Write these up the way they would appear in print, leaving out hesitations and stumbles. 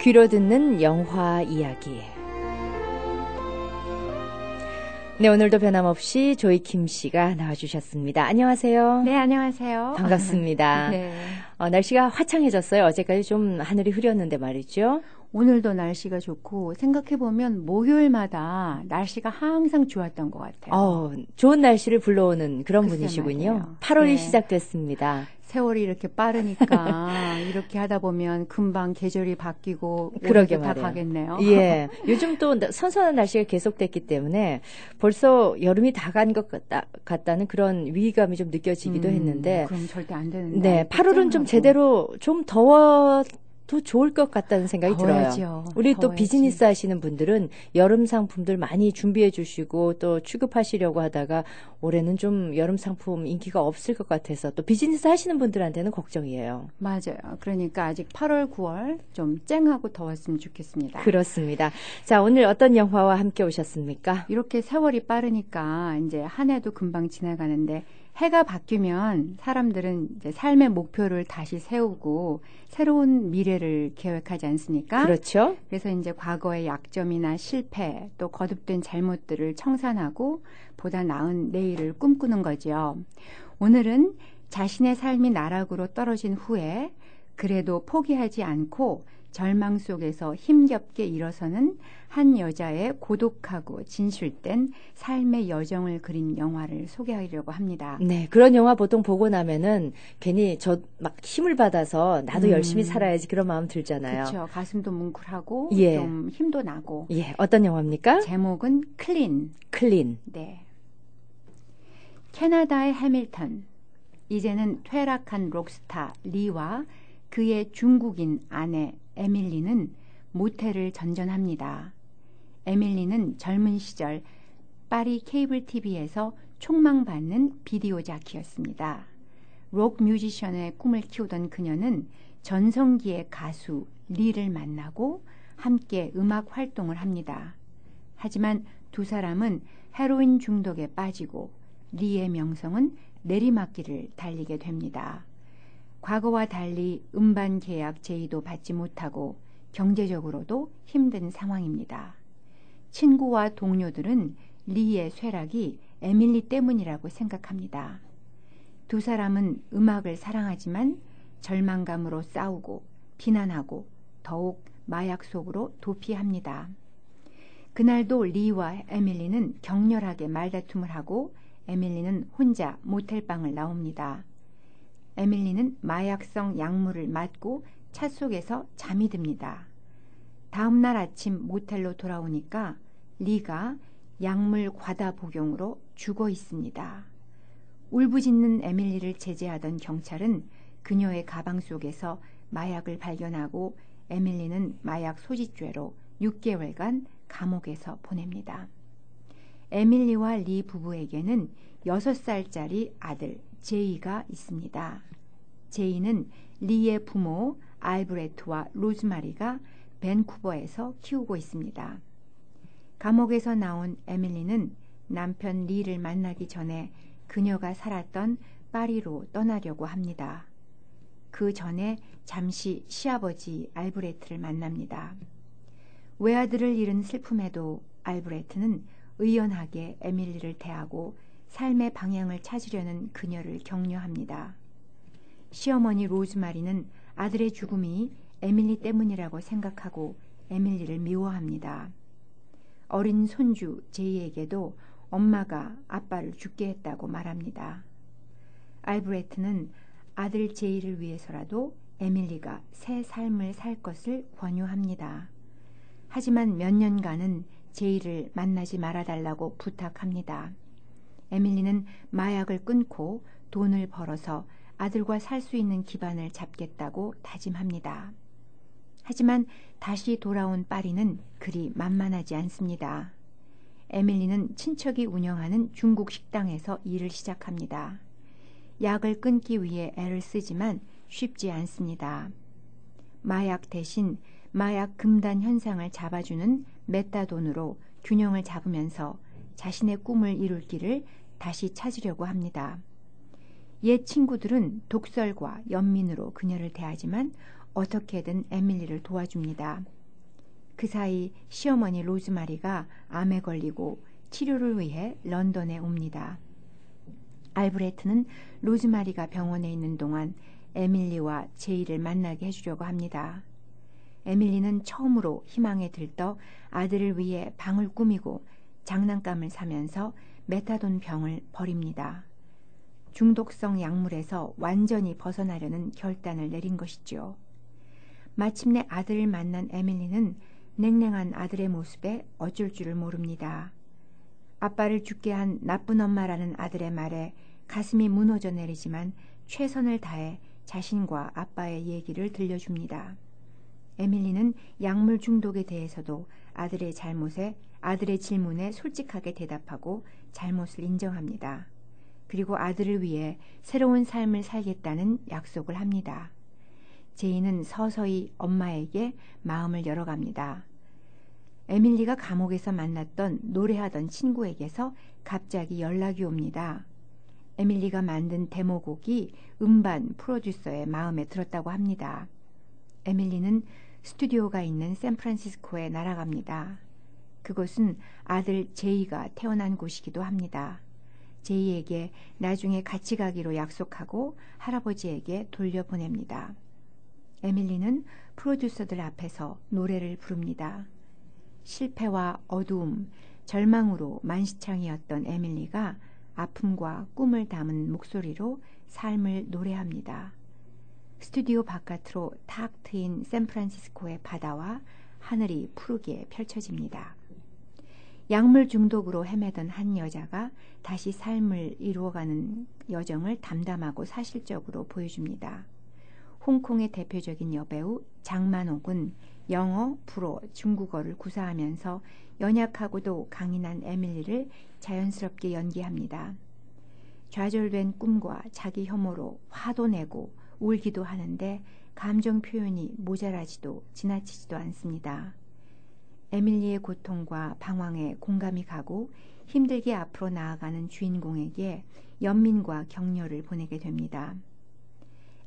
귀로 듣는 영화 이야기. 네, 오늘도 변함없이 조이킴 씨가 나와주셨습니다. 안녕하세요. 네, 안녕하세요. 반갑습니다. 네. 날씨가 화창해졌어요. 어제까지 좀 하늘이 흐렸는데 말이죠. 오늘도 날씨가 좋고 생각해보면 목요일마다 날씨가 항상 좋았던 것 같아요. 좋은 날씨를 불러오는 그런 글쎄 분이시군요. 말이에요. 8월이 네. 시작됐습니다. 세월이 이렇게 빠르니까 이렇게 하다 보면 금방 계절이 바뀌고 그러게 올해도 다 말이에요. 가겠네요. 예. 요즘 또 선선한 날씨가 계속됐기 때문에 벌써 여름이 다 간 것 같다는 그런 위기감이 좀 느껴지기도 했는데. 그럼 절대 안 되는데. 네. 8월은 좀 제대로 좀 더워도 좋을 것 같다는 생각이 더워야죠. 들어요. 우리 또 더워야지. 비즈니스 하시는 분들은 여름 상품들 많이 준비해 주시고 또 취급하시려고 하다가 올해는 좀 여름 상품 인기가 없을 것 같아서 또 비즈니스 하시는 분들한테는 걱정이에요. 맞아요. 그러니까 아직 8월, 9월 좀 쨍하고 더웠으면 좋겠습니다. 그렇습니다. 자, 오늘 어떤 영화와 함께 오셨습니까? 이렇게 세월이 빠르니까 이제 한 해도 금방 지나가는데 해가 바뀌면 사람들은 이제 삶의 목표를 다시 세우고 새로운 미래를 계획하지 않습니까? 그렇죠. 그래서 이제 과거의 약점이나 실패 또 거듭된 잘못들을 청산하고 보다 나은 내일을 꿈꾸는 거죠. 오늘은 자신의 삶이 나락으로 떨어진 후에 그래도 포기하지 않고 절망 속에서 힘겹게 일어서는 한 여자의 고독하고 진실된 삶의 여정을 그린 영화를 소개하려고 합니다. 네, 그런 영화 보통 보고 나면은 괜히 저 막 힘을 받아서 나도 열심히 살아야지 그런 마음 들잖아요. 그렇죠. 가슴도 뭉클하고 예. 좀 힘도 나고. 예, 어떤 영화입니까? 제목은 클린. 클린. 네. 캐나다의 해밀턴. 이제는 퇴락한 록스타 리와 그의 중국인 아내 에밀리는 모텔을 전전합니다. 에밀리는 젊은 시절 파리 케이블 TV에서 촉망받는 비디오 자키였습니다. 록 뮤지션의 꿈을 키우던 그녀는 전성기의 가수 리를 만나고 함께 음악 활동을 합니다. 하지만 두 사람은 헤로인 중독에 빠지고 리의 명성은 내리막길을 달리게 됩니다. 과거와 달리 음반 계약 제의도 받지 못하고 경제적으로도 힘든 상황입니다. 친구와 동료들은 리의 쇠락이 에밀리 때문이라고 생각합니다. 두 사람은 음악을 사랑하지만 절망감으로 싸우고 비난하고 더욱 마약 속으로 도피합니다. 그날도 리와 에밀리는 격렬하게 말다툼을 하고 에밀리는 혼자 모텔방을 나옵니다. 에밀리는 마약성 약물을 맞고 차 속에서 잠이 듭니다. 다음 날 아침 모텔로 돌아오니까 리가 약물 과다 복용으로 죽어 있습니다. 울부짖는 에밀리를 제재하던 경찰은 그녀의 가방 속에서 마약을 발견하고 에밀리는 마약 소지죄로 6개월간 감옥에서 보냅니다. 에밀리와 리 부부에게는 6살짜리 아들 제이가 있습니다. 제이는 리의 부모 알브레트와 로즈마리가 밴쿠버에서 키우고 있습니다. 감옥에서 나온 에밀리는 남편 리를 만나기 전에 그녀가 살았던 파리로 떠나려고 합니다. 그 전에 잠시 시아버지 알브레트를 만납니다. 외아들을 잃은 슬픔에도 알브레트는 의연하게 에밀리를 대하고 삶의 방향을 찾으려는 그녀를 격려합니다. 시어머니 로즈마리는 아들의 죽음이 에밀리 때문이라고 생각하고 에밀리를 미워합니다. 어린 손주 제이에게도 엄마가 아빠를 죽게 했다고 말합니다. 알브레트는 아들 제이를 위해서라도 에밀리가 새 삶을 살 것을 권유합니다. 하지만 몇 년간은 제이를 만나지 말아달라고 부탁합니다. 에밀리는 마약을 끊고 돈을 벌어서 아들과 살 수 있는 기반을 잡겠다고 다짐합니다. 하지만 다시 돌아온 파리는 그리 만만하지 않습니다. 에밀리는 친척이 운영하는 중국 식당에서 일을 시작합니다. 약을 끊기 위해 애를 쓰지만 쉽지 않습니다. 마약 대신 마약 금단 현상을 잡아주는 메타돈으로 균형을 잡으면서 자신의 꿈을 이룰 길을 다시 찾으려고 합니다. 옛 친구들은 독설과 연민으로 그녀를 대하지만 어떻게든 에밀리를 도와줍니다. 그 사이 시어머니 로즈마리가 암에 걸리고 치료를 위해 런던에 옵니다. 알브레트는 로즈마리가 병원에 있는 동안 에밀리와 제이를 만나게 해주려고 합니다. 에밀리는 처음으로 희망에 들떠 아들을 위해 방을 꾸미고 장난감을 사면서 메타돈 병을 버립니다. 중독성 약물에서 완전히 벗어나려는 결단을 내린 것이죠. 마침내 아들을 만난 에밀리는 냉랭한 아들의 모습에 어쩔 줄을 모릅니다. 아빠를 죽게 한 나쁜 엄마라는 아들의 말에 가슴이 무너져 내리지만 최선을 다해 자신과 아빠의 얘기를 들려줍니다. 에밀리는 약물 중독에 대해서도 아들의 질문에 솔직하게 대답하고 잘못을 인정합니다. 그리고 아들을 위해 새로운 삶을 살겠다는 약속을 합니다. 제이는 서서히 엄마에게 마음을 열어갑니다. 에밀리가 감옥에서 만났던 노래하던 친구에게서 갑자기 연락이 옵니다. 에밀리가 만든 데모곡이 음반 프로듀서의 마음에 들었다고 합니다. 에밀리는 스튜디오가 있는 샌프란시스코에 날아갑니다. 그곳은 아들 제이가 태어난 곳이기도 합니다. 제이에게 나중에 같이 가기로 약속하고 할아버지에게 돌려보냅니다. 에밀리는 프로듀서들 앞에서 노래를 부릅니다. 실패와 어두움, 절망으로 만시창이었던 에밀리가 아픔과 꿈을 담은 목소리로 삶을 노래합니다. 스튜디오 바깥으로 탁 트인 샌프란시스코의 바다와 하늘이 푸르게 펼쳐집니다. 약물 중독으로 헤매던 한 여자가 다시 삶을 이루어가는 여정을 담담하고 사실적으로 보여줍니다. 홍콩의 대표적인 여배우 장만옥은 영어, 불어, 중국어를 구사하면서 연약하고도 강인한 에밀리를 자연스럽게 연기합니다. 좌절된 꿈과 자기 혐오로 화도 내고 울기도 하는데 감정 표현이 모자라지도 지나치지도 않습니다. 에밀리의 고통과 방황에 공감이 가고 힘들게 앞으로 나아가는 주인공에게 연민과 격려를 보내게 됩니다.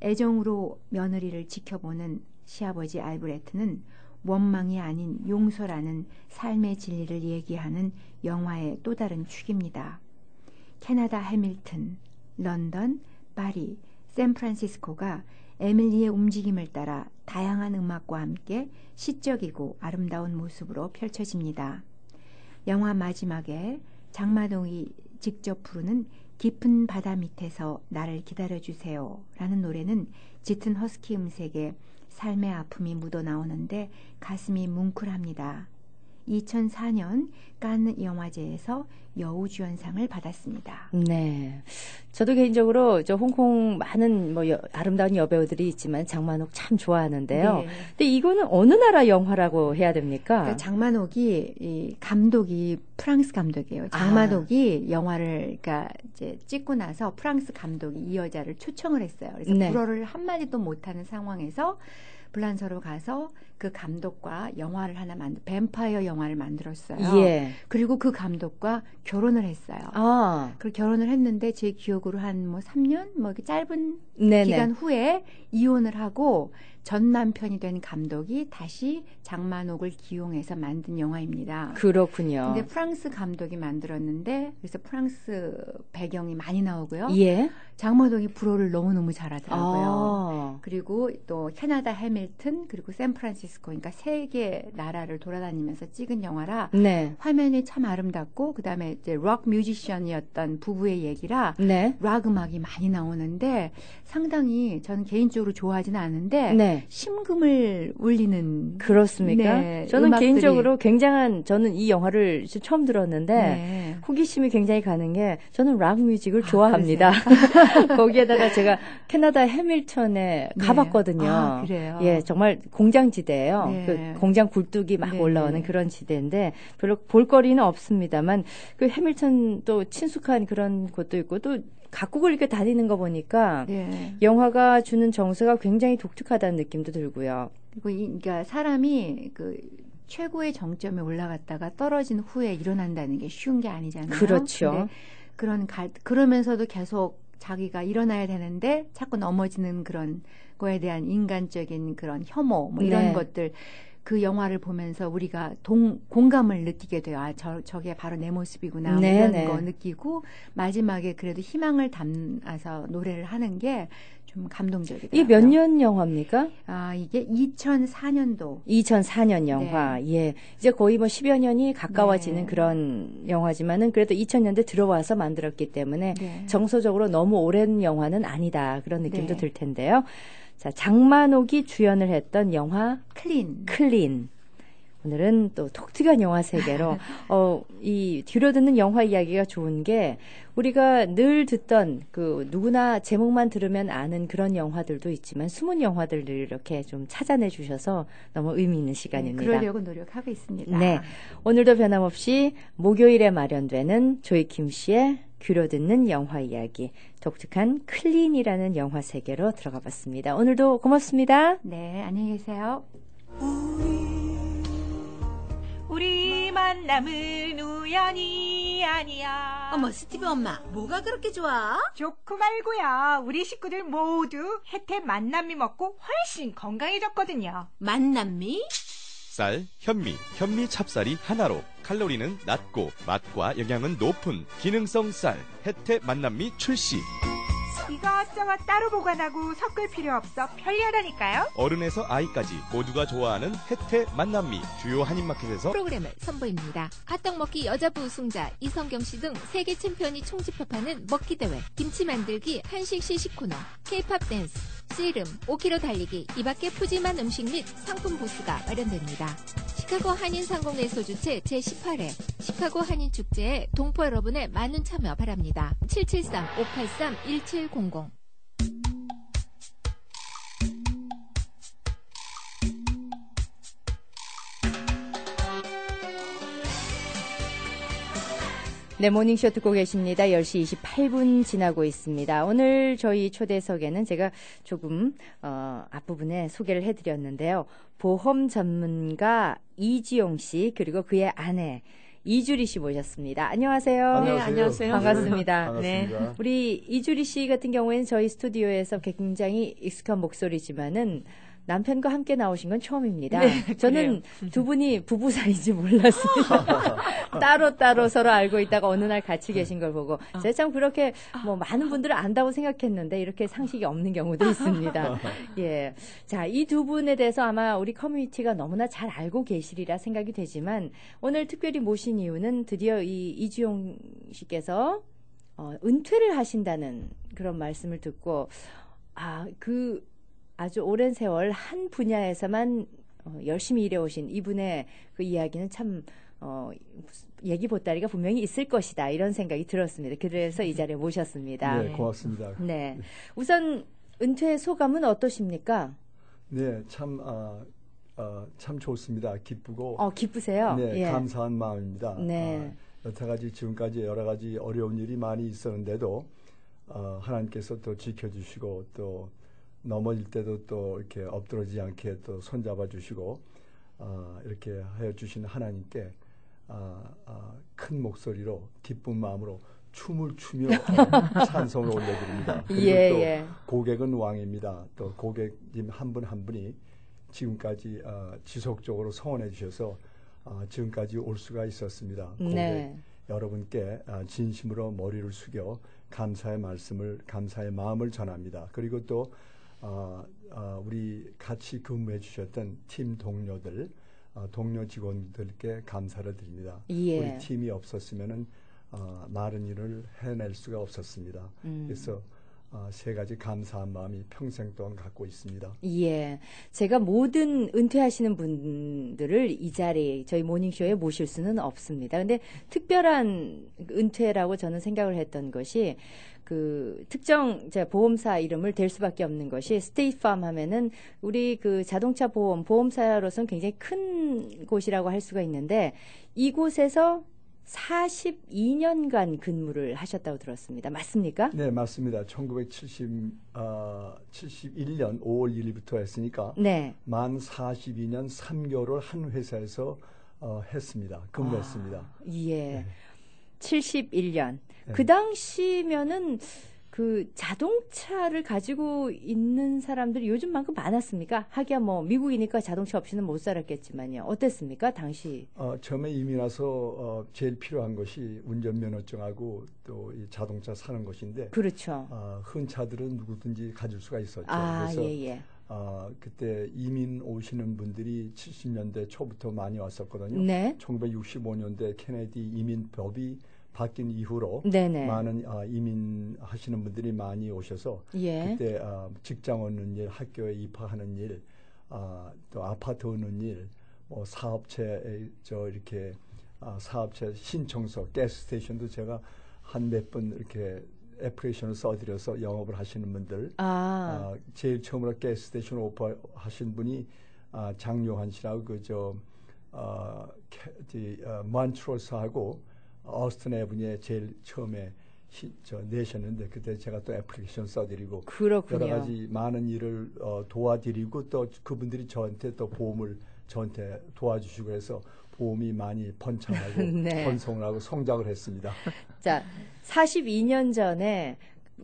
애정으로 며느리를 지켜보는 시아버지 알브레트는 원망이 아닌 용서라는 삶의 진리를 얘기하는 영화의 또 다른 축입니다. 캐나다 해밀턴, 런던, 파리, 샌프란시스코가 에밀리의 움직임을 따라 다양한 음악과 함께 시적이고 아름다운 모습으로 펼쳐집니다. 영화 마지막에 장마동이 직접 부르는 깊은 바다 밑에서 나를 기다려주세요 라는 노래는 짙은 허스키 음색에 삶의 아픔이 묻어나오는데 가슴이 뭉클합니다. 2004년 칸느 영화제에서 여우주연상을 받았습니다. 네. 저도 개인적으로 홍콩 많은 아름다운 여배우들이 있지만 장만옥 참 좋아하는데요. 네. 근데 이거는 어느 나라 영화라고 해야 됩니까? 그러니까 장만옥이 이 감독이 프랑스 감독이에요. 장만옥이 영화를 그러니까 이제 찍고 나서 프랑스 감독이 이 여자를 초청을 했어요. 그래서 네. 불어를 한마디도 못하는 상황에서 불란서로 가서 그 감독과 영화를 뱀파이어 영화를 만들었어요. 예. 그리고 그 감독과 결혼을 했어요. 그 결혼을 했는데 제 기억으로 한 3년 이렇게 짧은 네네. 기간 후에 이혼을 하고 전 남편이 된 감독이 다시 장만옥을 기용해서 만든 영화입니다. 그렇군요. 근데 프랑스 감독이 만들었는데 그래서 프랑스 배경이 많이 나오고요. 예. 장만옥이 불어를 너무너무 잘하더라고요. 아. 그리고 또 캐나다 해밀턴 그리고 샌프란시스코 그러니까 세 개 나라를 돌아다니면서 찍은 영화라 네. 화면이 참 아름답고 그다음에 이제 록 뮤지션이었던 부부의 얘기라 네. 락 음악이 많이 나오는데 상당히 저는 개인적으로 좋아하지는 않은데 네. 심금을 울리는 그렇습니까? 네, 저는 음악들이. 개인적으로 저는 이 영화를 처음 들었는데 네. 호기심이 굉장히 가는 게 저는 락 뮤직을 좋아합니다. 거기에다가 제가 캐나다 해밀턴에 네. 가봤거든요. 그래요? 예, 정말 공장지대예요. 네. 그 공장 굴뚝이 막 네. 올라오는 그런 지대인데 별로 볼거리는 없습니다만 그 해밀턴 또 친숙한 그런 곳도 있고 또 각국을 이렇게 다니는 거 보니까 네. 영화가 주는 정서가 굉장히 독특하다는 느낌도 들고요. 그리고 그러니까 사람이 그 최고의 정점에 올라갔다가 떨어진 후에 일어난다는 게 쉬운 게 아니잖아요. 그렇죠. 그러면서도 계속 자기가 일어나야 되는데 자꾸 넘어지는 그런 거에 대한 인간적인 그런 혐오 뭐 이런 네. 것들 그 영화를 보면서 우리가 공감을 느끼게 돼요. 아, 저게 바로 내 모습이구나. 뭐 네, 이런 네. 거 느끼고 마지막에 그래도 희망을 담아서 노래를 하는 게 좀 감동적이더라고요. 이게 몇 년 영화입니까? 아, 이게 2004년도. 2004년 영화. 예. 이제 거의 뭐 10여 년이 가까워지는 네. 그런 영화지만은 그래도 2000년대 들어와서 만들었기 때문에 네. 정서적으로 너무 오랜 영화는 아니다. 그런 느낌도 네. 들 텐데요. 자, 장만옥이 주연을 했던 영화 클린. 오늘은 또 독특한 영화 세계로 이 뒤로 듣는 영화 이야기가 좋은 게 우리가 늘 듣던 그 누구나 제목만 들으면 아는 그런 영화들도 있지만 숨은 영화들을 이렇게 좀 찾아내 주셔서 너무 의미 있는 시간입니다. 네, 그러려고 노력하고 있습니다. 네, 오늘도 변함없이 목요일에 마련되는 조이킴 씨의 귀로 듣는 영화 이야기, 독특한 클린이라는 영화 세계로 들어가 봤습니다. 오늘도 고맙습니다. 네, 안녕히 계세요. 우리 만남은 우연이 아니야. 어머, 스티브 엄마, 뭐가 그렇게 좋아? 좋고 말고야. 우리 식구들 모두 혜태 만남이 먹고 훨씬 건강해졌거든요. 만남미? 쌀, 현미 찹쌀이 하나로 칼로리는 낮고 맛과 영양은 높은 기능성 쌀 혜태 만남미 출시. 이것저것 따로 보관하고 섞을 필요 없어 편리하다니까요. 어른에서 아이까지 모두가 좋아하는 혜태 만남미 주요 한인마켓에서 프로그램을 선보입니다. 핫떡 먹기 여자부 우승자 이성경 씨 등 세계 챔피언이 총집합하는 먹기 대회, 김치 만들기, 한식 시식 코너, K-팝 댄스, 씨름, 5km 달리기, 이 밖에 푸짐한 음식 및 상품 부스가 마련됩니다. 시카고 한인상공회소 주최 제18회 시카고 한인축제에 동포 여러분의 많은 참여 바랍니다. 773-583-1700 네, 모닝쇼 듣고 계십니다. 10시 28분 지나고 있습니다. 오늘 저희 초대석에는 제가 조금 앞부분에 소개를 해드렸는데요. 보험 전문가 이지용 씨 그리고 그의 아내 이주리 씨 모셨습니다. 안녕하세요. 네, 안녕하세요. 반갑습니다. 네. 우리 이주리 씨 같은 경우에는 저희 스튜디오에서 굉장히 익숙한 목소리지만은 남편과 함께 나오신 건 처음입니다. 네, 저는 두 분이 부부 사이인지 몰랐습니다. 따로 서로 알고 있다가 어느 날 같이 계신 걸 보고 제가 참 그렇게 뭐 많은 분들을 안다고 생각했는데 이렇게 상식이 없는 경우도 있습니다. 예. 자, 이 두 분에 대해서 아마 우리 커뮤니티가 너무나 잘 알고 계시리라 생각이 되지만 오늘 특별히 모신 이유는 드디어 이 이주용 씨께서 은퇴를 하신다는 그런 말씀을 듣고 아주 오랜 세월 한 분야에서만 열심히 일해오신 이분의 그 이야기는 참 얘기 보따리가 분명히 있을 것이다 이런 생각이 들었습니다. 그래서 이 자리에 모셨습니다. 네, 고맙습니다. 네, 우선 은퇴 소감은 어떠십니까? 네, 참 좋습니다. 기쁘고. 기쁘세요? 네, 예. 감사한 마음입니다. 네. 여태까지 지금까지 여러 가지 어려운 일이 많이 있었는데도 하나님께서 또 지켜주시고 또 넘어질 때도 또 이렇게 엎드러지지 않게 또 손잡아 주시고 이렇게 하여 주신 하나님께 큰 목소리로 기쁜 마음으로 춤을 추며 찬송을 올려드립니다. 그리고 예, 또 고객은 왕입니다. 또 고객님 한 분 한 분이 지금까지 지속적으로 성원해 주셔서 지금까지 올 수가 있었습니다. 고객 네. 여러분께 진심으로 머리를 숙여 감사의 마음을 전합니다. 그리고 또 우리 같이 근무해 주셨던 팀 동료들, 동료 직원들께 감사를 드립니다. 예. 우리 팀이 없었으면은 많은 일을 해낼 수가 없었습니다. 그래서 세 가지 감사한 마음이 평생 동안 갖고 있습니다. 예. 제가 모든 은퇴하시는 분들을 이 자리에 저희 모닝쇼에 모실 수는 없습니다. 근데 특별한 은퇴라고 저는 생각을 했던 것이 그 특정 보험사 이름을 댈 수밖에 없는 것이 스테이트팜 하면은 우리 그 자동차 보험사로서는 굉장히 큰 곳이라고 할 수가 있는데 이곳에서 42년간 근무를 하셨다고 들었습니다. 맞습니까? 네, 맞습니다. 1971년 5월 1일부터 했으니까 네. 만 42년 3개월을 한 회사에서 했습니다. 근무했습니다. 예. 네. 71년. 네. 그 당시면은 그 자동차를 가지고 있는 사람들이 요즘만큼 많았습니까? 하기야 뭐 미국이니까 자동차 없이는 못 살았겠지만요. 어땠습니까? 당시. 처음에 이민 와서 제일 필요한 것이 운전면허증하고 또 이 자동차 사는 것인데 그렇죠. 흔 차들은 누구든지 가질 수가 있었죠. 아, 그래서 예. 그때 이민 오시는 분들이 70년대 초부터 많이 왔었거든요. 네. 1965년대 케네디 이민법이 바뀐 이후로 네네. 많은 이민하시는 분들이 많이 오셔서 예. 그때 직장 얻는 일, 학교에 입학하는 일, 또 아파트 얻는 일, 뭐 사업체 이렇게 사업체 신청서, 가스 스테이션도 제가 한 몇 번 이렇게 애플리케이션을 써드려서 영업을 하시는 분들, 제일 처음으로 가스 스테이션 오퍼하신 분이 장요한 씨라고 몬트로스하고 어스튼 애브니에 제일 처음에 내셨는데 그때 제가 또 애플리케이션 써드리고 그렇군요. 여러 가지 많은 일을 도와드리고 또 그분들이 저한테 또 보험을 저한테 도와주시고 해서 보험이 많이 번창하고 네. 번성을 하고 성장을 했습니다. 자, 42년 전에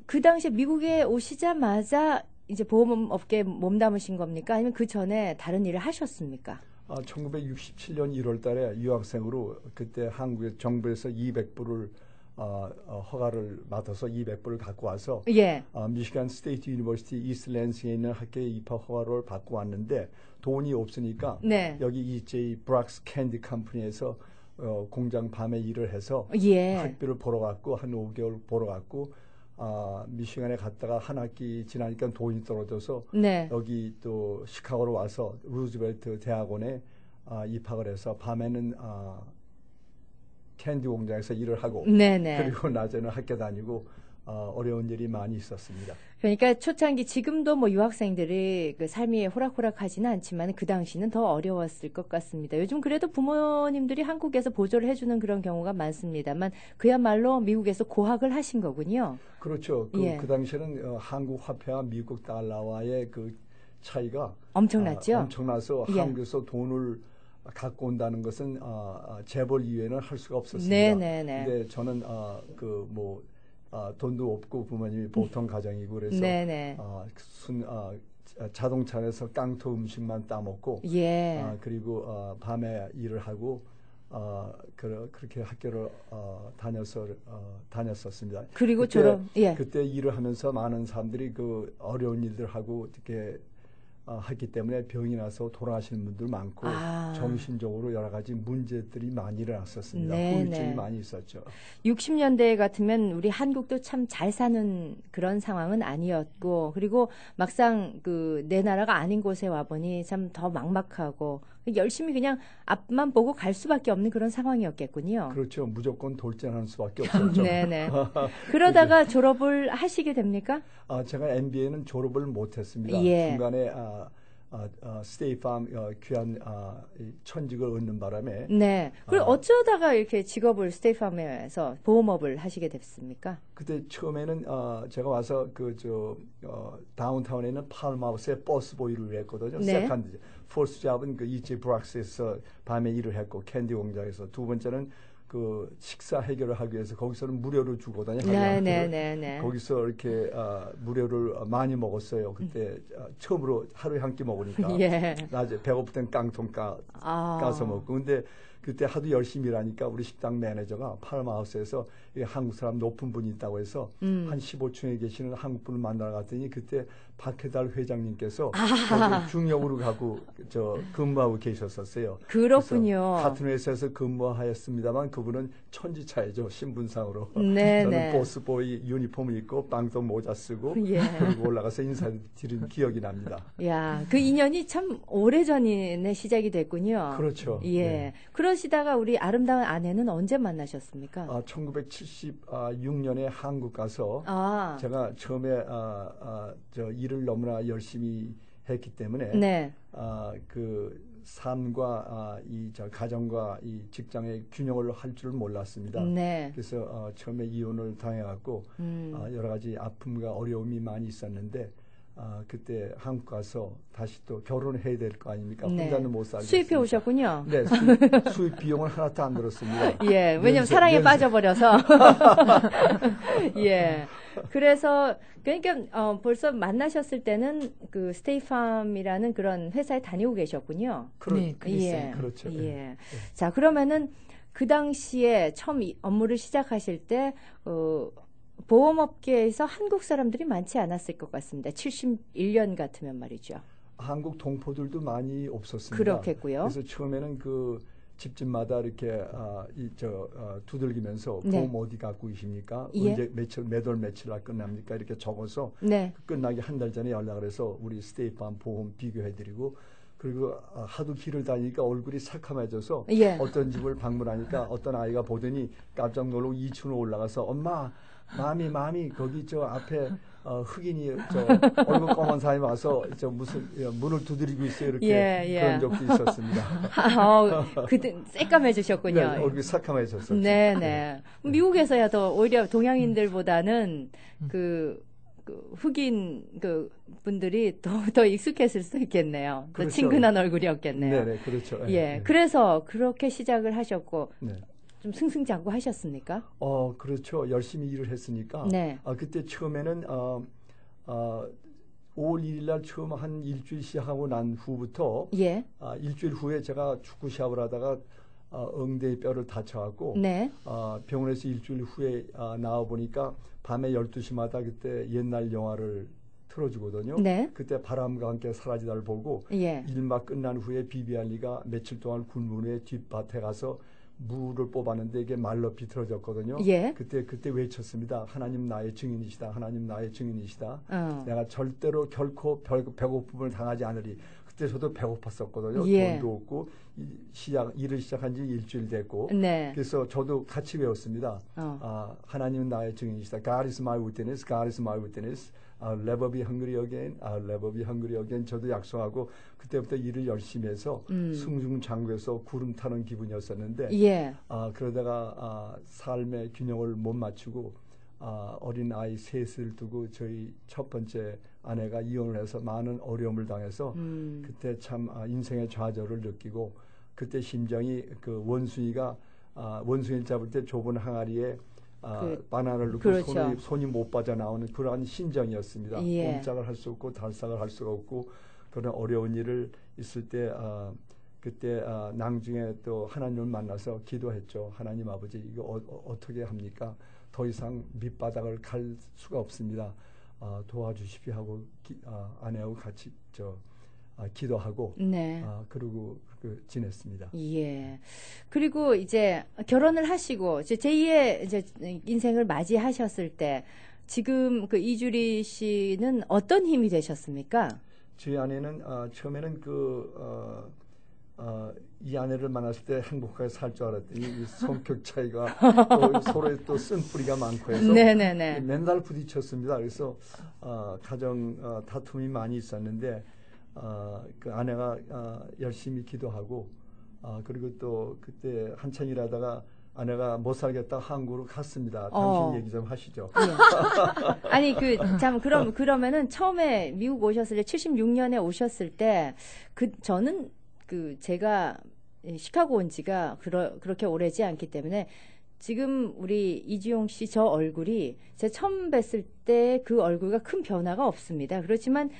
그 당시에 미국에 오시자마자 이제 보험업계에 몸담으신 겁니까? 아니면 그 전에 다른 일을 하셨습니까? 1967년 1월 달에 유학생으로 그때 한국의 정부에서 200불을 허가를 받아서 200불을 갖고 와서 예. 미시간 스테이트 유니버시티 이스트 랜싱에 있는 학교에 입학 허가를 받고 왔는데 돈이 없으니까 네. 여기 EJ 브락스 캔디 컴퍼니에서 공장 밤에 일을 해서 예. 학비를 보러 갔고 한 5개월 보러 갔고 미시간에 갔다가 한 학기 지나니까 돈이 떨어져서 네. 여기 또 시카고로 와서 루즈벨트 대학원에 입학을 해서 밤에는 캔디 공장에서 일을 하고 네네. 그리고 낮에는 학교 다니고 어려운 일이 많이 있었습니다. 그러니까 초창기 지금도 뭐 유학생들이 그 삶이 호락호락하지는 않지만 그 당시는 더 어려웠을 것 같습니다. 요즘 그래도 부모님들이 한국에서 보조를 해주는 그런 경우가 많습니다만 그야말로 미국에서 고학을 하신 거군요. 그렇죠. 예. 그 당시에는 한국 화폐와 미국 달러와의 그 차이가 엄청났죠. 엄청나서 예. 한국에서 돈을 갖고 온다는 것은 재벌 이외에는 할 수가 없었습니다. 네네네. 근데 저는 돈도 없고 부모님이 보통 가정이고 그래서 네네. 자동차 안에서 깡통 음식만 따먹고 예. 그리고 밤에 일을 하고 그렇게 학교를 다녔었습니다. 그리고 그때, 졸업. 예. 그때 일을 하면서 많은 사람들이 그 어려운 일들 하고 이렇게 하기 때문에 병이 나서 돌아가시는 분들 많고 정신적으로 여러 가지 문제들이 많이 일어났었습니다. 네네. 후유증이 많이 있었죠. 60년대 같으면 우리 한국도 참 잘 사는 그런 상황은 아니었고 그리고 막상 그 내 나라가 아닌 곳에 와보니 참 더 막막하고 열심히 그냥 앞만 보고 갈 수밖에 없는 그런 상황이었겠군요. 그렇죠. 무조건 돌진하는 수밖에 없었죠. 네네. 그러다가 졸업을 하시게 됩니까? 제가 MBA는 졸업을 못했습니다. 예. 중간에 스테이팜 귀한 천직을 얻는 바람에 네. 그리고 어쩌다가 이렇게 직업을 스테이팜에서 보험업을 하시게 됐습니까? 그때 처음에는 제가 와서 다운타운에 있는 팔마우스에 버스보이를 일했거든요. 네. 세컨드 포스트 잡은 그 이지 브락스에서 밤에 일을 했고 캔디 공장에서 두 번째는 그 식사 해결을 하기 위해서 거기서는 무료로 주거든요. 네네네. 거기서 이렇게 무료를 많이 먹었어요. 그때 처음으로 하루에 한 끼 먹으니까 예. 낮에 배고플 땐 깡통 까서 먹고 근데 그때 하도 열심히 일하니까 우리 식당 매니저가 팔마우스에서 한국 사람 높은 분이 있다고 해서 한 15층에 계시는 한국 분을 만나러 갔더니 그때 박해달 회장님께서 거기 중역으로 가고 근무하고 계셨었어요. 그렇군요. 같은 회사에서 근무하였습니다만 그분은 천지차이죠. 신분상으로. 네네. 저는 보스보이 유니폼을 입고 빵떡 모자 쓰고 예. 그리고 올라가서 인사드린 기억이 납니다. 야, 그 인연이 참 오래전에 시작이 됐군요. 그렇죠. 예. 네. 그러시다가 우리 아름다운 아내는 언제 만나셨습니까? 1976년에 한국 가서 제가 처음에 일을 너무나 열심히 했기 때문에 네. 그 삶과 가정과 이 직장의 균형을 할 줄을 몰랐습니다. 네. 그래서 처음에 이혼을 당해갖고 여러 가지 아픔과 어려움이 많이 있었는데 그때 한국 가서 다시 또 결혼해야 될 거 아닙니까? 네. 혼자는 못 살고. 수입해 오셨군요. 네, 수입 비용은 하나도 안 들었습니다. 예, 왜냐면 사랑에 빠져버려서. 예. 그래서, 그러니까, 벌써 만나셨을 때는 그 스테이팜이라는 그런 회사에 다니고 계셨군요. 네, 그랬어요. 예. 그렇죠. 예. 자, 그러면은 그 당시에 처음 업무를 시작하실 때, 보험업계에서 한국 사람들이 많지 않았을 것 같습니다. 71년 같으면 말이죠. 한국 동포들도 많이 없었습니다. 그렇겠고요. 그래서 처음에는 그 집집마다 이렇게 두들기면서 네. 보험 어디 갖고 계십니까? 예. 언제 매달 며칠 날 끝납니까? 이렇게 적어서 네. 끝나기 한 달 전에 연락을 해서 우리 스테이팜 보험 비교해드리고 그리고 하도 길을 다니니까 얼굴이 새카매져서 예. 어떤 집을 방문하니까 어떤 아이가 보더니 깜짝 놀라고 2층으로 올라가서 엄마 마미 거기 저 앞에 흑인이 저 얼굴 검은 사람이 와서 저 무슨 문을 두드리고 있어요 이렇게 예. 그런 적도 있었습니다. 그때 새까매지셨군요. 네, 얼굴이 새카매졌었죠. 네네. 미국에서야 더 오히려 동양인들보다는 그 흑인 그 분들이 더 익숙했을 수도 있겠네요. 더 그렇죠. 친근한 얼굴이었겠네요. 네네 그렇죠. 예. 그래서 그렇게 시작을 하셨고 네. 좀 승승장구하셨습니까? 그렇죠. 열심히 일을 했으니까. 네. 그때 처음에는 5월 1일 날 처음 한 일주일 시작하고 난 후부터 예. 일주일 후에 제가 축구 샤워를 하다가 엉덩이 뼈를 다쳐갖고 네. 병원에서 일주일 후에 나와 보니까 밤에 12시마다 그때 옛날 영화를 틀어주거든요. 네. 그때 바람과 함께 사라지다를 보고 예. 일막 끝난 후에 비비안리가 며칠 동안 굶은 후에 뒷밭에 가서 무를 뽑았는데 이게 말로 비틀어졌거든요. 예. 그때 외쳤습니다. 하나님 나의 증인이시다. 하나님 나의 증인이시다. 어. 절대로 결코 배고픔을 당하지 않으리. 그때 저도 배고팠었거든요. 예. 돈도 없고 일을 시작한 지 일주일 됐고. 네. 그래서 저도 같이 외웠습니다. 하나님은 나의 증인이시다. God is my witness. God is my witness. I'll never be hungry again. I'll never be hungry again. 저도 약속하고 그때부터 일을 열심히 해서 승승장구해서 구름 타는 기분이었었는데 예. 그러다가 삶의 균형을 못 맞추고 어린 아이 셋을 두고 저희 첫 번째 아내가 이혼을 해서 많은 어려움을 당해서 그때 참 인생의 좌절을 느끼고 그때 심정이 그 원숭이가 원숭이를 잡을 때 좁은 항아리에 바나나를 넣고 그렇죠. 손이 못 빠져나오는 그러한 심정이었습니다. 예. 꼼짝을 할 수 없고 달싹을 할 수가 없고 그런 어려운 일을 있을 때 그때 낭중에 또 하나님을 만나서 기도했죠. 하나님 아버지 이거 어떻게 합니까? 더 이상 밑바닥을 갈 수가 없습니다. 도와주십시오 하고 아내하고 같이 기도하고 네. 그리고 지냈습니다. 예. 그리고 이제 결혼을 하시고 이제 제2의 이제 인생을 맞이하셨을 때 지금 그 이주리 씨는 어떤 힘이 되셨습니까? 저희 아내는 처음에는 이 아내를 만났을 때 행복하게 살 줄 알았더니 이 성격 차이가 또 서로의 또 쓴뿌리가 많고 해서 네네네. 맨날 부딪혔습니다. 그래서 가정 다툼이 많이 있었는데 그 아내가 열심히 기도하고 그리고 또 그때 한참 일하다가 아내가 못 살겠다 한국으로 갔습니다. 당신 얘기 좀 하시죠. 예. 아니 그러면은 처음에 미국 오셨을 때 76년에 오셨을 때 저는 제가 시카고 온 지가 그렇게 오래지 않기 때문에 지금 우리 이주용 씨 저 얼굴이 제가 처음 뵀을 때 그 얼굴과 큰 변화가 없습니다. 그렇지만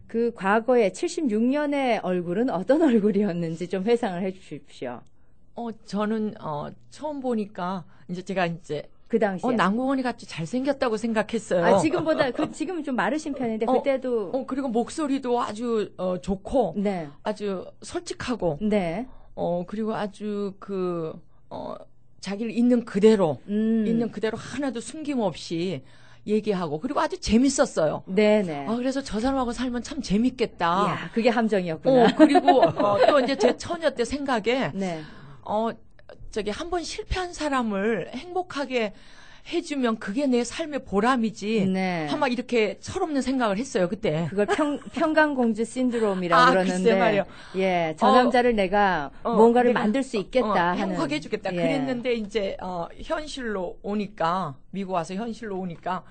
그 과거에 76년의 얼굴은 어떤 얼굴이었는지 좀 회상을 해 주십시오. 저는 처음 보니까 제가 그 당시에 남궁원이 같이 잘생겼다고 생각했어요. 지금보다 지금은 좀 마르신 편인데 그때도 그리고 목소리도 아주 좋고 네. 아주 솔직하고 네. 그리고 아주 자기를 있는 그대로 하나도 숨김없이 얘기하고 그리고 아주 재밌었어요. 네네. 그래서 저 사람하고 살면 참 재밌겠다. 야, 그게 함정이었구나. 그리고 또 이제 제 처녀 때 생각에 네. 한번 실패한 사람을 행복하게 해주면 그게 내 삶의 보람이지. 네. 아마 이렇게 철없는 생각을 했어요 그때. 그걸 평강공주 신드롬이라고 그러는데. 글쎄 말이요. 예, 저 남자를 내가 뭔가를 만들 수 있겠다 하는. 행복하게 해주겠다. 예. 그랬는데 이제 현실로 오니까 미국 와서 현실로 오니까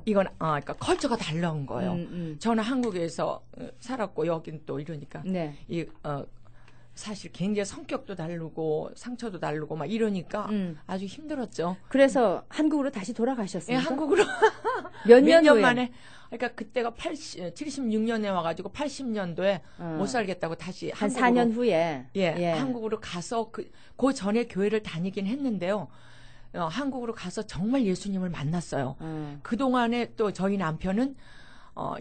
이건 그러니까 컬처가 달라온 거예요. 저는 한국에서 살았고 여긴 또 이러니까 네. 사실 굉장히 성격도 다르고 상처도 다르고 막 이러니까 아주 힘들었죠. 그래서 한국으로 다시 돌아가셨습니까? 예, 한국으로 몇 몇 년 년 후에? 만에 그러니까 그때가 76년에 와가지고 80년도에 못 살겠다고 다시 한 한국으로 4년 후에. 예, 한국으로 가서 그 전에 교회를 다니긴 했는데요. 한국으로 가서 정말 예수님을 만났어요. 그 동안에 또 저희 남편은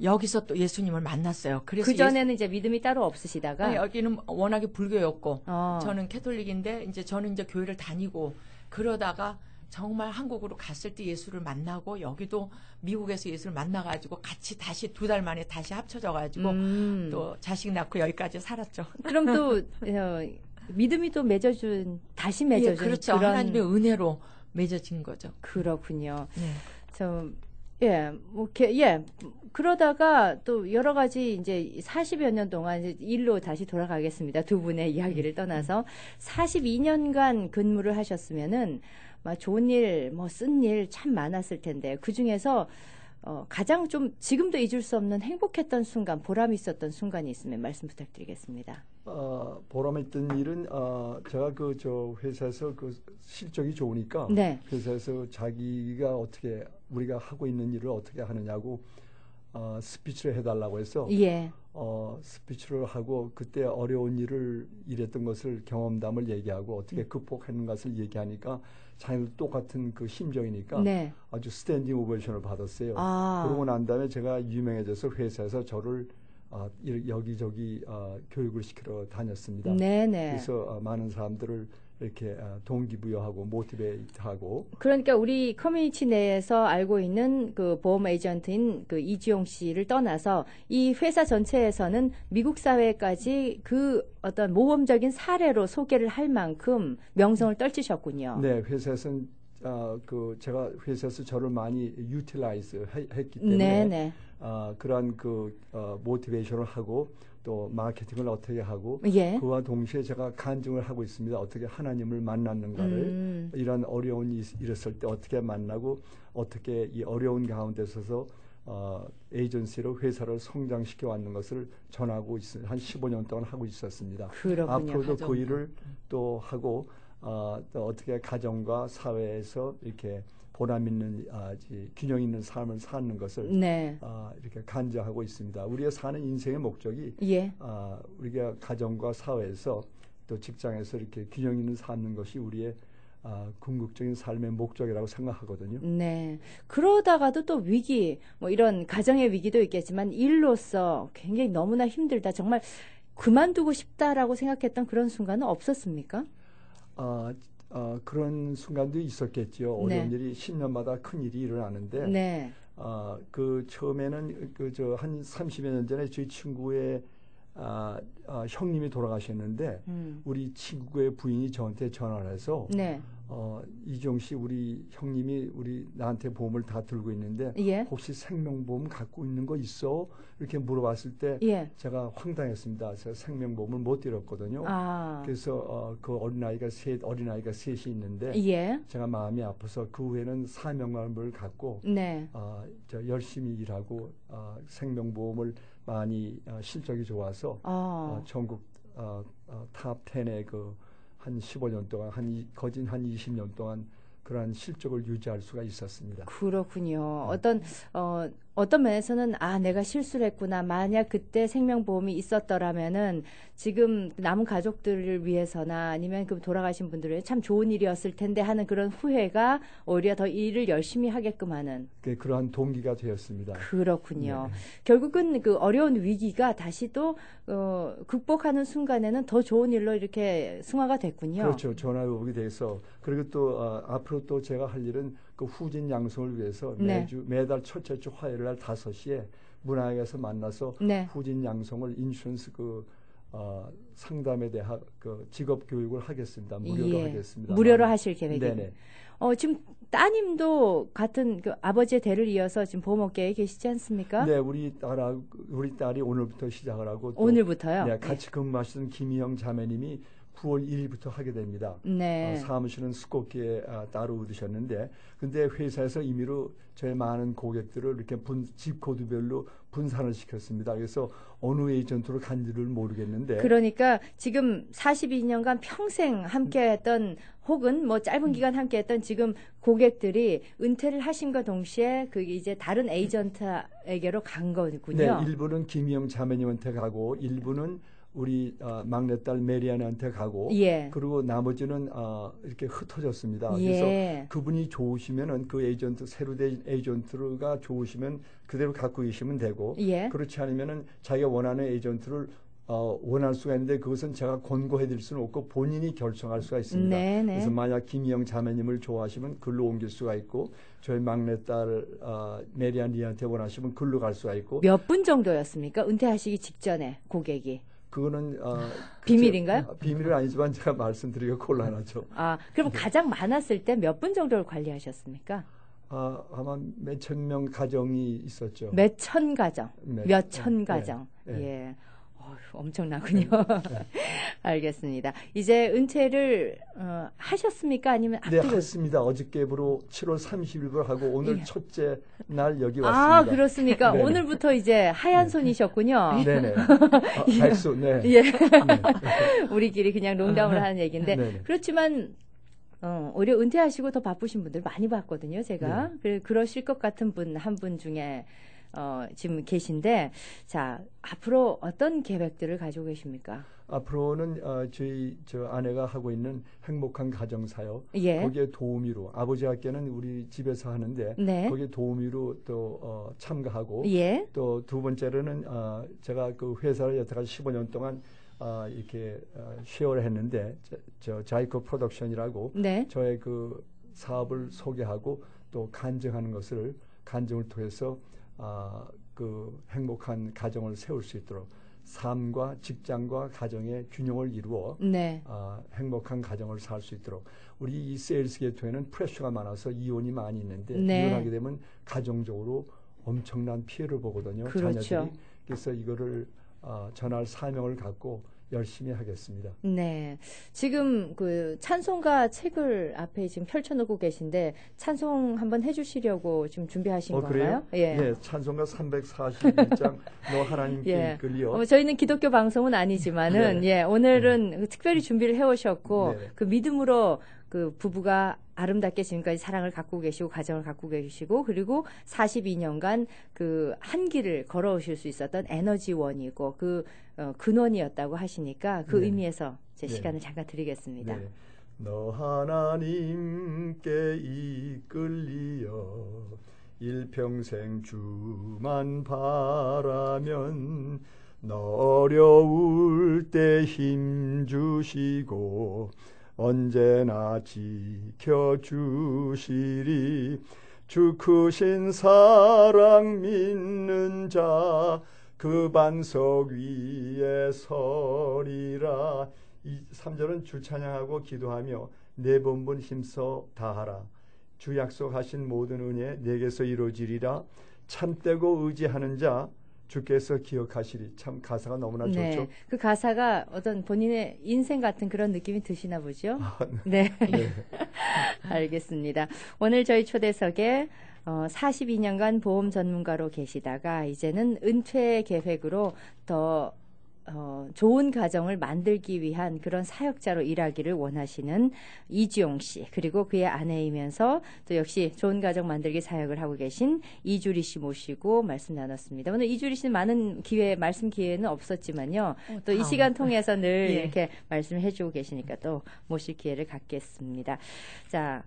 여기서 또 예수님을 만났어요. 그래서 그 전에는 이제 믿음이 따로 없으시다가 여기는 워낙에 불교였고 어. 저는 캐톨릭인데 이제 저는 이제 교회를 다니고 그러다가 정말 한국으로 갔을 때 예수를 만나고 여기도 미국에서 예수를 만나가지고 같이 다시 2달 만에 다시 합쳐져가지고 또 자식 낳고 여기까지 살았죠. 그럼 또 믿음이 또 다시 맺어준 예, 그렇죠. 그런 하나님의 은혜로 맺어진 거죠. 그렇군요. 네. 그러다가 또 여러 가지 이제 40여 년 동안 이제 일로 다시 돌아가겠습니다. 두 분의 이야기를 떠나서 42년간 근무를 하셨으면은 막 좋은 일, 뭐 쓴 일 참 많았을 텐데 그 중에서 가장 좀 지금도 잊을 수 없는 행복했던 순간, 보람 있었던 순간이 있으면 말씀 부탁드리겠습니다. 보람 있던 일은 제가 저 회사에서 그 실적이 좋으니까 네. 회사에서 자기가 어떻게 우리가 하고 있는 일을 어떻게 하느냐고 스피치를 해달라고 해서 예. 스피치를 하고 그때 어려운 일을 일했던 것을 경험담을 얘기하고 어떻게 극복하는 것을 얘기하니까 자기도 똑같은 그 심정이니까 네. 아주 스탠딩 오베이션을 받았어요. 아. 그러고 난 다음에 제가 유명해져서 회사에서 저를 여기저기 교육을 시키러 다녔습니다. 네네. 그래서 많은 사람들을 이렇게 동기부여하고 모티베이트하고. 그러니까 우리 커뮤니티 내에서 알고 있는 그 보험 에이전트인 그 이주용 씨를 떠나서 이 회사 전체에서는 미국 사회까지 그 어떤 모범적인 사례로 소개를 할 만큼 명성을 떨치셨군요. 네, 회사에서는 제가 회사에서 저를 많이 유틸라이즈 했기 때문에 네네. 그러한 모티베이션을 하고 또 마케팅을 어떻게 하고 예. 그와 동시에 제가 간증을 하고 있습니다. 어떻게 하나님을 만났는가를 이런 어려운 일이 있었을 때 어떻게 만나고 어떻게 이 어려운 가운데 서서 에이전시로 회사를 성장시켜 왔는 것을 전하고 한 15년 동안 하고 있었습니다. 그렇군요. 앞으로도 그 일을 또 하고 또 어떻게 가정과 사회에서 이렇게 보람 있는 균형 있는 삶을 사는 것을 네. 이렇게 간증하고 있습니다. 우리가 사는 인생의 목적이 예. 우리가 가정과 사회에서 또 직장에서 이렇게 균형 있는 사는 것이 우리의 궁극적인 삶의 목적이라고 생각하거든요. 네. 그러다가도 또 위기, 뭐 이런 가정의 위기도 있겠지만 일로서 굉장히 너무나 힘들다. 정말 그만두고 싶다라고 생각했던 그런 순간은 없었습니까? 그런 순간도 있었겠지요. 어려운 네. 일이 10년마다 큰 일이 일어나는데 네. 그 처음에는 한 30여 년 전에 저희 친구의 형님이 돌아가셨는데 우리 친구의 부인이 저한테 전화를 해서 네. 이종 씨 우리 형님이 나한테 보험을 다 들고 있는데 예. 혹시 생명보험 갖고 있는 거 있어? 이렇게 물어봤을 때 예. 제가 황당했습니다. 제가 생명보험을 못 들었거든요. 그래서 그 어린아이가 셋이 있는데 예. 제가 마음이 아파서 그 후에는 사명감을 갖고 네. 열심히 일하고 생명보험을 많이 실적이 좋아서 전국 탑 10에 한 15년 동안 거진 한 20년 동안 그러한 실적을 유지할 수가 있었습니다. 그렇군요. 어떤 면에서는 내가 실수를 했구나. 만약 그때 생명보험이 있었더라면은 지금 남은 가족들을 위해서나 아니면 그 돌아가신 분들을 위해 참 좋은 일이었을 텐데 하는 그런 후회가 오히려 더 일을 열심히 하게끔 하는 그러한 동기가 되었습니다. 그렇군요. 네. 결국은 그 어려운 위기가 다시 또 극복하는 순간에는 더 좋은 일로 이렇게 승화가 됐군요. 그렇죠. 전화 오게 돼서 그리고 또 앞으로 또 제가 할 일은 그 후진 양성을 위해서 네. 매달 첫째 주 화요일 날 5시에 문화에서 만나서 네. 후진 양성을 인슈런스 상담에 대한 직업 교육을 하겠습니다. 무료로 하겠습니다. 무료로 하실 계획이에요. 네네. 지금 따님도 같은 아버지의 대를 이어서 지금 보험업계에 계시지 않습니까? 네, 우리 딸이 오늘부터 시작을 하고 또 오늘부터요? 네, 같이 근무하시던 김희영 자매님이 9월 1일부터 하게 됩니다. 네. 사무실은 스코키에 따로 얻으셨는데, 근데 회사에서 임의로 저희 많은 고객들을 이렇게 집 코드별로 분산을 시켰습니다. 그래서 어느 에이전트로 간지를 모르겠는데. 그러니까 지금 42년간 평생 함께했던 혹은 뭐 짧은 기간 함께했던 지금 고객들이 은퇴를 하심과 동시에 그 이제 다른 에이전트에게로 간 거군요. 네, 일부는 김희영 자매님한테 가고 일부는 우리 막내딸 메리안한테 가고 예. 그리고 나머지는 이렇게 흩어졌습니다. 예. 그래서 그분이 좋으시면은 그 에이전트 새로 된 에이전트가 좋으시면 그대로 갖고 계시면 되고 예. 그렇지 않으면은 자기가 원하는 에이전트를 원할 수가 있는데 그것은 제가 권고해드릴 수는 없고 본인이 결정할 수가 있습니다. 네네. 그래서 만약 김희영 자매님을 좋아하시면 글로 옮길 수가 있고 저희 막내딸 메리안 리한테 원하시면 글로 갈 수가 있고. 몇 분 정도였습니까? 은퇴하시기 직전에 고객이. 그거는 비밀인가요? 비밀은 아니지만 제가 말씀드리기가 곤란하죠. 그럼 가장 많았을 때 몇 분 정도를 관리하셨습니까? 아마 몇천 명 가정이 있었죠. 몇천 가정, 몇천 네, 가정. 네. 예. 엄청나군요. 알겠습니다. 이제 은퇴를 하셨습니까? 아니면 네, 앞두고? 했습니다. 어저께부로 7월 30일부로 하고 오늘 예. 첫째 날 여기 왔습니다. 그렇습니까? 네. 오늘부터 이제 하얀 손이셨군요. 네네. 백수, 네. 예. 네. 우리끼리 그냥 농담을 하는 얘기인데 네네. 그렇지만 오히려 은퇴하시고 더 바쁘신 분들 많이 봤거든요. 제가. 그러실 것 같은 분 한 분 중에 지금 계신데 자 앞으로 어떤 계획들을 가지고 계십니까? 앞으로는 저 아내가 하고 있는 행복한 가정 사역 예. 거기에 도우미로 아버지 학교는 우리 집에서 하는데 네. 거기에 도우미로 또 참가하고 예. 또 두 번째로는 제가 그 회사를 여태까지 15년 동안 이렇게 쉐어를 했는데 저 자이코 프로덕션이라고 네. 저의 그 사업을 소개하고 또 간증하는 것을 간증을 통해서 그 행복한 가정을 세울 수 있도록 삶과 직장과 가정의 균형을 이루어 네. 행복한 가정을 살 수 있도록 우리 이 세일스 게이트웨이는 프레셔가 많아서 이혼이 많이 있는데 네. 이혼하게 되면 가정적으로 엄청난 피해를 보거든요. 그렇죠. 자녀들이. 그래서 이거를 전할 사명을 갖고 열심히 하겠습니다. 네. 지금 그 찬송가 책을 앞에 지금 펼쳐놓고 계신데 찬송 한번 해주시려고 지금 준비하신 건가요? 그래요? 예. 네, 찬송가 341장 너 하나님께 예. 이끌리어. 저희는 기독교 방송은 아니지만은 네. 예, 오늘은 특별히 준비를 해오셨고 네. 그 믿음으로 그 부부가 아름답게 지금까지 사랑을 갖고 계시고 가정을 갖고 계시고 그리고 42년간 그 한 길을 걸어오실 수 있었던 에너지원이고 그 근원이었다고 하시니까 그 네. 의미에서 제 네. 시간을 잠깐 드리겠습니다. 네. 너 하나님께 이끌리어 일평생 주만 바라면 너 어려울 때 힘 주시고 언제나 지켜주시리 주 크신 사랑 믿는 자 그 반석 위에 서리라. 이 3절은 주 찬양하고 기도하며 내 본분 힘써 다하라. 주 약속하신 모든 은혜 내게서 이루어지리라. 참되고 의지하는 자 주께서 기억하시리. 참 가사가 너무나 네, 좋죠. 그 가사가 어떤 본인의 인생 같은 그런 느낌이 드시나 보죠? 네. 네. 알겠습니다. 오늘 저희 초대석에 42년간 보험 전문가로 계시다가 이제는 은퇴 계획으로 더 좋은 가정을 만들기 위한 그런 사역자로 일하기를 원하시는 이주용 씨 그리고 그의 아내이면서 또 역시 좋은 가정 만들기 사역을 하고 계신 이주리 씨 모시고 말씀 나눴습니다. 오늘 이주리 씨는 많은 말씀 기회는 없었지만요. 또 이 시간 통해서 늘 예. 이렇게 말씀을 해주고 계시니까 또 모실 기회를 갖겠습니다. 자.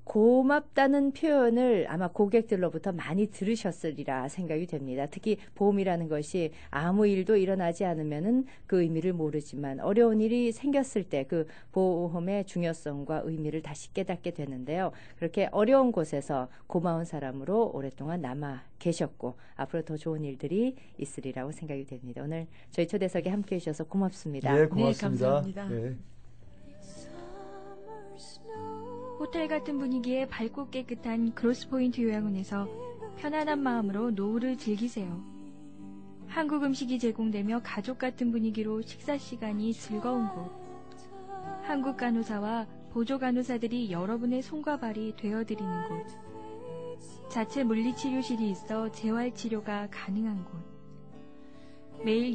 고맙다는 표현을 아마 고객들로부터 많이 들으셨으리라 생각이 됩니다. 특히 보험이라는 것이 아무 일도 일어나지 않으면은 그 의미를 모르지만 어려운 일이 생겼을 때 그 보험의 중요성과 의미를 다시 깨닫게 되는데요. 그렇게 어려운 곳에서 고마운 사람으로 오랫동안 남아 계셨고 앞으로 더 좋은 일들이 있으리라고 생각이 됩니다. 오늘 저희 초대석에 함께해 주셔서 고맙습니다. 네, 고맙습니다. 네, 감사합니다. 네. 호텔 같은 분위기의 밝고 깨끗한 그로스포인트 요양원에서 편안한 마음으로 노후를 즐기세요. 한국 음식이 제공되며 가족 같은 분위기로 식사 시간이 즐거운 곳. 한국 간호사와 보조 간호사들이 여러분의 손과 발이 되어드리는 곳. 자체 물리치료실이 있어 재활치료가 가능한 곳. 매일